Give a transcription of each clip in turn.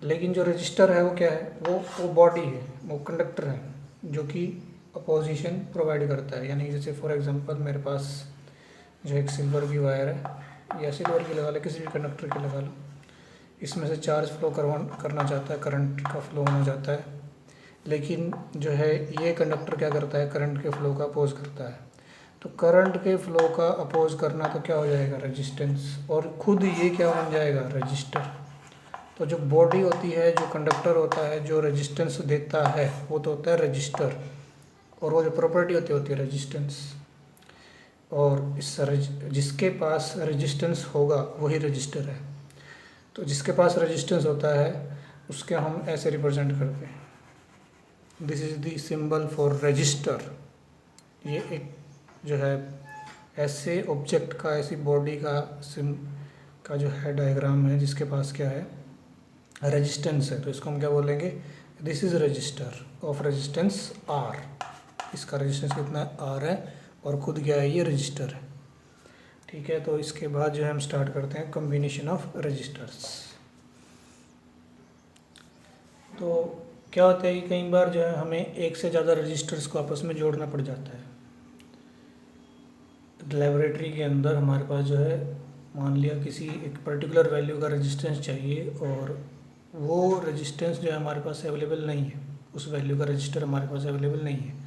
लेकिन जो रजिस्टर है वो क्या है, वो बॉडी है, वो कंडक्टर है जो कि अपोजिशन प्रोवाइड करता है। यानी जैसे फॉर एग्जांपल मेरे पास जो एक सिल्वर की वायर है, या सिल्वर की लगा लो, किसी भी कंडक्टर की लगा लो, इसमें से चार्ज फ्लो करना चाहता है, करंट का फ्लो होना चाहता है, लेकिन जो है ये कंडक्टर क्या करता है, करंट के फ्लो का अपोज करता है। तो करंट के फ्लो का अपोज करना तो क्या हो जाएगा, रेजिस्टेंस, और खुद ये क्या बन जाएगा, रजिस्टर। तो जो बॉडी होती है, जो कंडक्टर होता है, जो रेजिस्टेंस देता है, वो तो होता है रजिस्टर, और वो जो प्रॉपर्टी होती है रेजिस्टेंस। और जिसके पास रेजिस्टेंस होगा वही रजिस्टर है। तो जिसके पास रेजिस्टेंस होता है उसके हम ऐसे रिप्रेजेंट करते हैं, this is the symbol for register. ये एक जो है ऐसे ऑब्जेक्ट का, ऐसी बॉडी का जो है डायग्राम है जिसके पास क्या है, रेजिस्टेंस है। तो इसको हम क्या बोलेंगे, this is register of resistance R. इसका रेजिस्टेंस कितना आर है, और खुद क्या है, ये रजिस्टर है। ठीक है, तो इसके बाद जो है हम स्टार्ट करते हैं कॉम्बिनेशन ऑफ रजिस्टर्स। तो क्या होता है कि कई बार जो है हमें एक से ज़्यादा रजिस्टर्स को आपस में जोड़ना पड़ जाता है। लेबोरेटरी के अंदर हमारे पास जो है, मान लिया किसी एक पर्टिकुलर वैल्यू का रेजिस्टेंस चाहिए, और वो रेजिस्टेंस जो है हमारे पास अवेलेबल नहीं है, उस वैल्यू का रजिस्टर हमारे पास अवेलेबल नहीं है।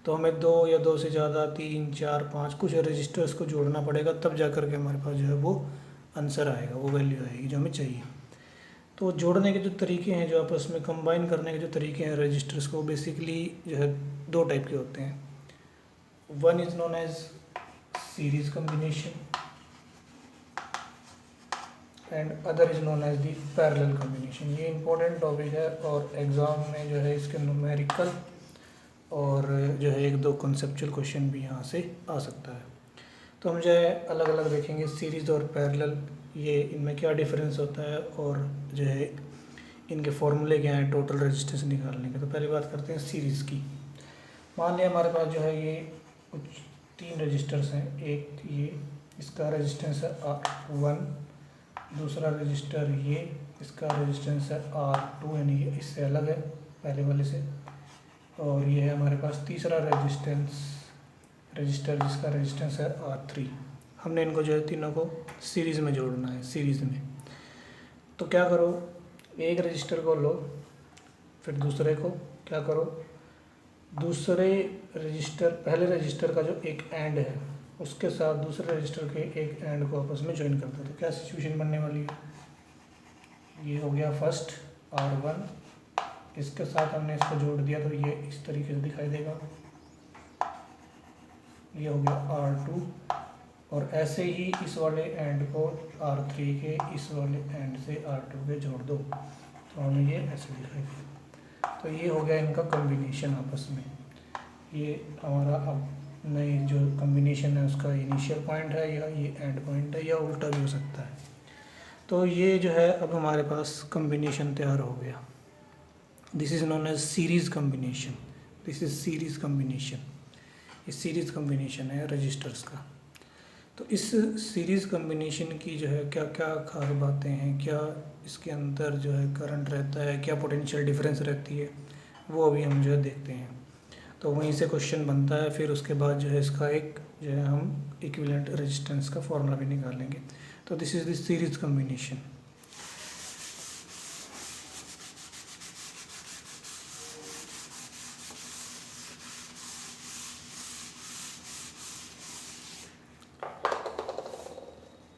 तो हमें दो या दो से ज़्यादा, 3, 4, 5 कुछ रजिस्टर्स को जोड़ना पड़ेगा, तब जा कर के हमारे पास जो है वो आंसर आएगा, वो वैल्यू आएगी जो हमें चाहिए। तो जोड़ने के जो तरीके हैं, जो आपस में कंबाइन करने के जो तरीके हैं रजिस्टर्स को, बेसिकली जो है दो टाइप के होते हैं। One is known as series combination and other is known as the parallel combination. ये इंपॉर्टेंट टॉपिक है, और एग्ज़ाम में जो है इसके न्यूमेरिकल और जो है एक दो कॉन्सेप्चुअल क्वेश्चन भी यहाँ से आ सकता है। तो हम जो है अलग अलग देखेंगे, सीरीज़ और पैरेलल, ये इनमें क्या डिफरेंस होता है, और जो है इनके फॉर्मूले क्या हैं टोटल रेजिस्टेंस निकालने के। तो पहली बात करते हैं सीरीज़ की। मान लिया हमारे पास जो है ये कुछ 3 रजिस्टर्स हैं। एक ये, इसका रेजिस्टेंस है R1, दूसरा रजिस्टर ये, इसका रेजिस्टेंस है R2, यानी ये इससे अलग है पहले वाले से, और ये है हमारे पास तीसरा रजिस्टर जिसका रेजिस्टेंस है R3। हमने इनको जो है तीनों को सीरीज़ में जोड़ना है, सीरीज़ में। तो क्या करो, एक रजिस्टर को लो, फिर दूसरे को क्या करो, दूसरे रजिस्टर, पहले रजिस्टर का जो एक एंड है उसके साथ दूसरे रजिस्टर के एक एंड को आपस में ज्वाइन कर दो। तो क्या सिचुएशन बनने वाली है, ये हो गया फर्स्ट R1, इसके साथ हमने इसको जोड़ दिया तो ये इस तरीके से दिखाई देगा, ये हो गया R2, और ऐसे ही इस वाले एंड को R3 के इस वाले एंड से R2 के जोड़ दो, तो हमें ये ऐसे दिखाई देगा। तो ये हो गया इनका कॉम्बिनेशन आपस में। ये हमारा अब नई जो कॉम्बिनेशन है उसका इनिशियल पॉइंट है, या ये एंड पॉइंट है, या उल्टा भी हो सकता है। तो ये जो है अब हमारे पास कॉम्बिनेशन तैयार हो गया। This is known as series combination, this is series combination. ये सीरीज़ कॉम्बिनेशन है रजिस्टर्स का। तो इस सीरीज़ कॉम्बिनेशन की जो है क्या क्या खास बातें हैं, क्या इसके अंदर जो है करंट रहता है, क्या पोटेंशियल डिफरेंस रहती है, वो अभी हम जो है देखते हैं। तो वहीं से क्वेश्चन बनता है, फिर उसके बाद जो है इसका एक जो है हम इक्विवेलेंट रेजिस्टेंस का फॉर्मूला भी निकालेंगे। तो this is the series combination.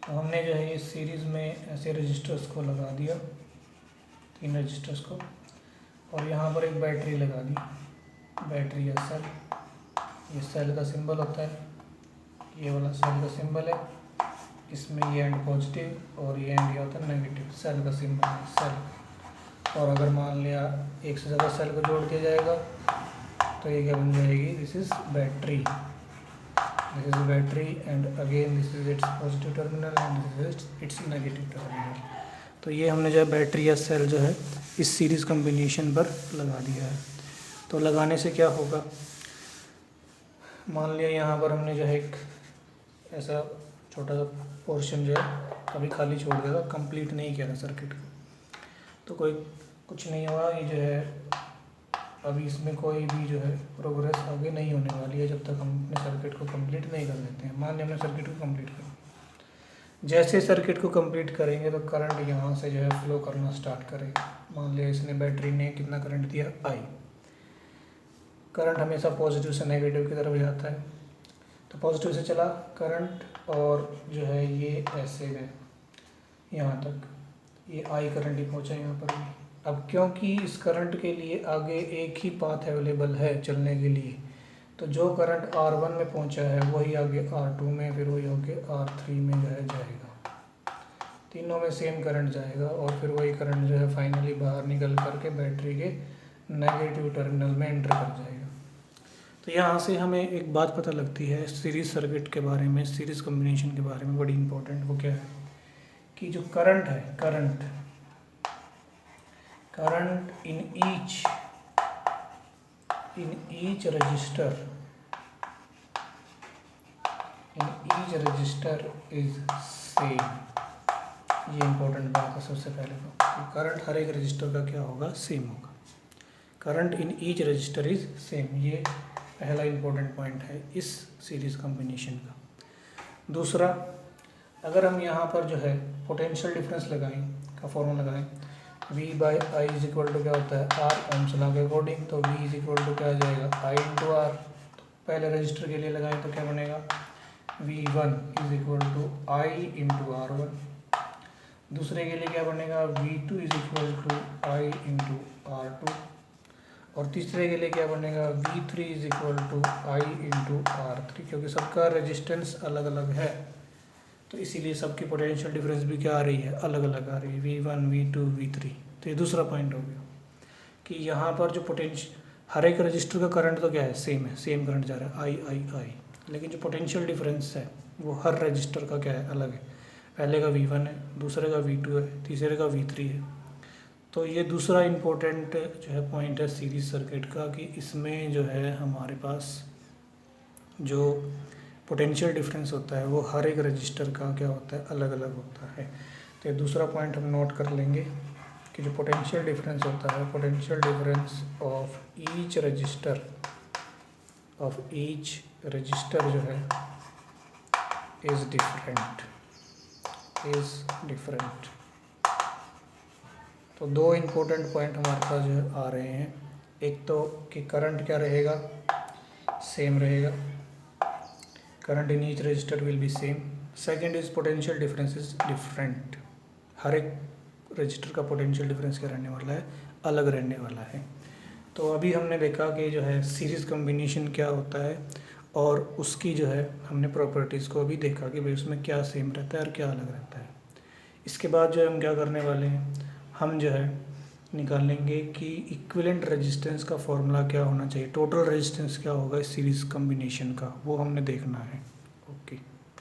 तो हमने जो है ये सीरीज़ में ऐसे रजिस्टर्स को लगा दिया, 3 रजिस्टर्स को, और यहाँ पर एक बैटरी लगा दी, बैटरी या सेल। ये सेल का सिंबल होता है, ये वाला सेल का सिंबल है, इसमें ये एंड पॉजिटिव और ये एंड ये होता है नेगेटिव, सेल का सिंबल है सेल। और अगर मान लिया एक से ज़्यादा सेल को जोड़ दिया जाएगा तो ये क्या बन जाएगी, this is battery, this is battery, and again this is it's positive terminal and this is it's negative terminal. तो ये हमने जो है बैटरी या सेल जो है इस सीरीज़ कॉम्बिनेशन पर लगा दिया है। तो लगाने से क्या होगा, मान लिया यहाँ पर हमने जो है एक ऐसा छोटा सा पोर्शन जो है अभी खाली छोड़ दिया था, कंप्लीट नहीं किया था सर्किट को। तो कोई कुछ नहीं हुआ, ये जो है अभी इसमें कोई भी जो है प्रोग्रेस आगे नहीं होने वाली है जब तक हम अपने सर्किट को कंप्लीट नहीं कर लेते हैं। मान लिया हमने सर्किट को कंप्लीट कर, जैसे सर्किट को कंप्लीट करेंगे तो करंट यहाँ से जो है फ्लो करना स्टार्ट करेगा। मान लिया इसने बैटरी ने कितना करंट दिया, आई। करंट हमेशा पॉजिटिव से नेगेटिव की तरफ जाता है, तो पॉजिटिव से चला करंट और जो है ये ऐसे गए यहाँ तक, ये आई करंट ही पहुँचा यहाँ पर भी। अब क्योंकि इस करंट के लिए आगे एक ही पाथ अवेलेबल है चलने के लिए, तो जो करंट R1 में पहुंचा है वही आगे R2 में, फिर वही आगे R3 में जो है जाएगा। तीनों में सेम करंट जाएगा और फिर वही करंट जो है फाइनली बाहर निकल करके बैटरी के नेगेटिव टर्मिनल में एंटर कर जाएगा। तो यहाँ से हमें एक बात पता लगती है सीरीज सर्किट के बारे में, सीरीज कॉम्बिनेशन के बारे में, बड़ी इंपॉर्टेंट। वो क्या है कि जो करंट है, current in each register is same. ये इंपॉर्टेंट बात है सबसे पहले तो, करंट हर एक रजिस्टर का क्या होगा, सेम होगा। Current in each register is same, ये पहला इंपॉर्टेंट पॉइंट है इस सीरीज कॉम्बिनेशन का। दूसरा, अगर हम यहाँ पर जो है पोटेंशियल डिफरेंस लगाएं का फॉर्मूला लगाएं, V by I is equal to क्या होता है, R ओम्स लॉ के अकॉर्डिंग, तो V इज इक्वल टू क्या आ जाएगा, I इंटू आर। तो पहले रजिस्टर के लिए लगाएं तो क्या बनेगा, V1 is equal to I into R1। दूसरे के लिए क्या बनेगा, V2 is equal to I into R2। और तीसरे के लिए क्या बनेगा, V3 is equal to I into R3। क्योंकि सबका रेजिस्टेंस अलग अलग है तो इसीलिए सबकी पोटेंशियल डिफरेंस भी क्या आ रही है, अलग अलग आ रही है, V1 V2 V3। तो ये दूसरा पॉइंट हो गया कि यहाँ पर जो हर एक रजिस्टर का करंट तो क्या है, सेम है, सेम करंट जा रहा है I, लेकिन जो पोटेंशियल डिफरेंस है वो हर रजिस्टर का क्या है, अलग है। पहले का V1 है, दूसरे का V2 है, तीसरे का V3 है। तो ये दूसरा इम्पोर्टेंट जो है पॉइंट है सीरीज सर्किट का कि इसमें जो है हमारे पास जो पोटेंशियल डिफरेंस होता है वो हर एक रजिस्टर का क्या होता है, अलग अलग होता है। तो ये दूसरा पॉइंट हम नोट कर लेंगे कि जो पोटेंशियल डिफरेंस होता है, potential difference of each resistor जो है इज़ डिफरेंट। तो दो इम्पोर्टेंट पॉइंट हमारे पास जो है आ रहे हैं। एक तो कि करंट क्या रहेगा, सेम रहेगा, current in each register will be same. Second is potential difference is different, हर एक रजिस्टर का पोटेंशियल डिफरेंस क्या रहने वाला है, अलग रहने वाला है। तो अभी हमने देखा कि जो है सीरीज कॉम्बिनेशन क्या होता है और उसकी जो है हमने प्रॉपर्टीज़ को अभी देखा कि भाई उसमें क्या सेम रहता है और क्या अलग रहता है। इसके बाद जो है हम क्या करने वाले हैं, हम जो है निकालेंगे कि इक्विवेलेंट रेजिस्टेंस का फॉर्मूला क्या होना चाहिए, टोटल रेजिस्टेंस क्या होगा इस सीरीज कॉम्बिनेशन का, वो हमने देखना है।